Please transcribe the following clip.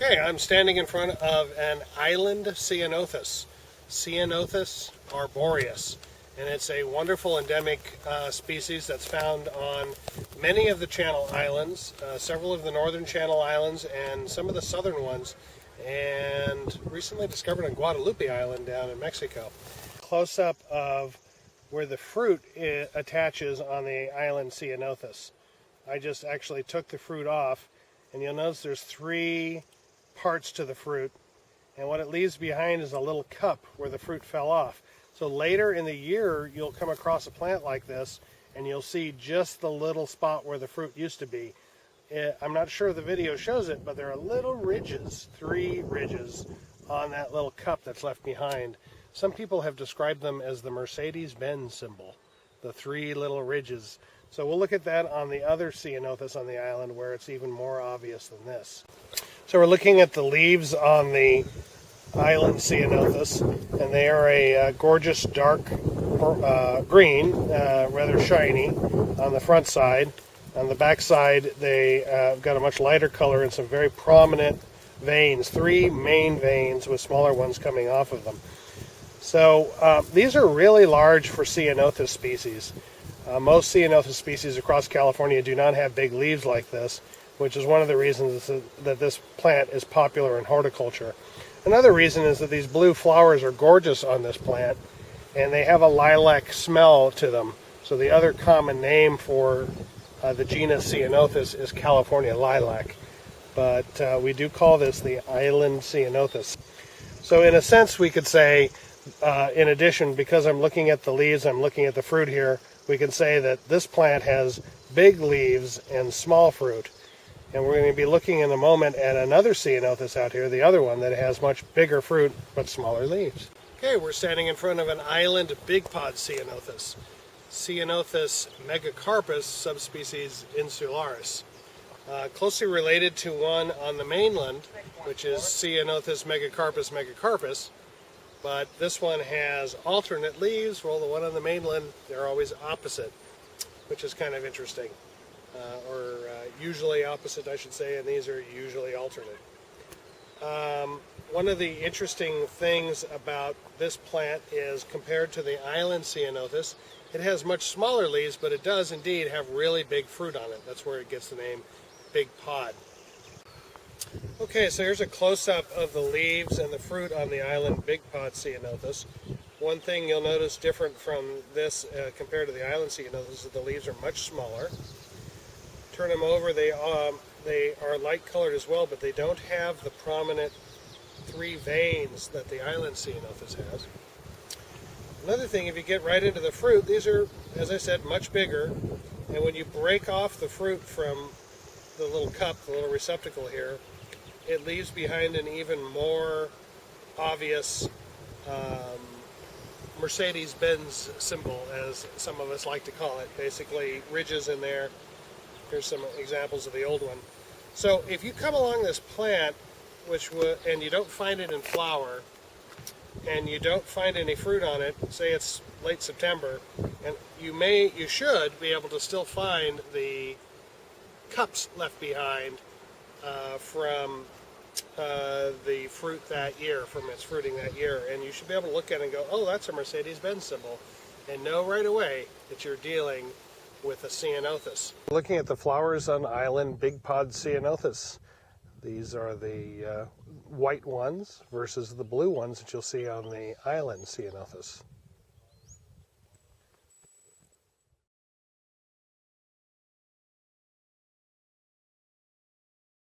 Okay, I'm standing in front of an island Ceanothus, Ceanothus arboreus, and it's a wonderful endemic species that's found on many of the Channel Islands, several of the northern Channel Islands, and some of the southern ones, and recently discovered on Guadalupe Island down in Mexico. Close-up of where the fruit attaches on the island Ceanothus. I just actually took the fruit off, and you'll notice there's three parts to the fruit, and what it leaves behind is a little cup where the fruit fell off. So later in the year you'll come across a plant like this and you'll see just the little spot where the fruit used to be. I'm not sure the video shows it, but there are little ridges, 3 ridges on that little cup that's left behind. Some people have described them as the Mercedes-Benz symbol, the 3 little ridges. So we'll look at that on the other Ceanothus on the island where it's even more obvious than this. So we're looking at the leaves on the island Ceanothus, and they are a gorgeous dark green, rather shiny on the front side. On the back side, they got a much lighter color and some very prominent veins, 3 main veins with smaller ones coming off of them. So these are really large for Ceanothus species. Most Ceanothus species across California do not have big leaves like this, which is one of the reasons that this plant is popular in horticulture. Another reason is that these blue flowers are gorgeous on this plant, and they have a lilac smell to them. So the other common name for the genus Ceanothus is California lilac, but we do call this the island Ceanothus. So in a sense we could say, in addition, because I'm looking at the leaves, I'm looking at the fruit here, we can say that this plant has big leaves and small fruit. And we're going to be looking in a moment at another Ceanothus out here, the other one that has much bigger fruit but smaller leaves. Okay, we're standing in front of an island big pod Ceanothus, Ceanothus megacarpus, subspecies insularis. Closely related to one on the mainland, which is Ceanothus megacarpus, but this one has alternate leaves, while the one on the mainland, they're always opposite, which is kind of interesting. Usually opposite, I should say, and these are usually alternate. One of the interesting things about this plant is, compared to the island Ceanothus, it has much smaller leaves, but it does indeed have really big fruit on it. That's where it gets the name big pod. Okay, so here's a close-up of the leaves and the fruit on the island big pod Ceanothus. One thing you'll notice different from this compared to the island Ceanothus is that the leaves are much smaller. Turn them over, they are light colored as well, but they don't have the prominent 3 veins that the island Ceanothus has. Another thing, if you get right into the fruit, these are, as I said, much bigger, and when you break off the fruit from the little cup, the little receptacle here, it leaves behind an even more obvious Mercedes-Benz symbol, as some of us like to call it. Basically, ridges in there. Here's some examples of the old one. So if you come along this plant, and you don't find it in flower, and you don't find any fruit on it, say it's late September, and you should be able to still find the cups left behind from the fruit that year, from its fruiting that year, and you should be able to look at it and go, oh, that's a Mercedes-Benz symbol, and know right away that you're dealing with a Ceanothus. Looking at the flowers on island big pod Ceanothus. These are the white ones versus the blue ones that you'll see on the island Ceanothus.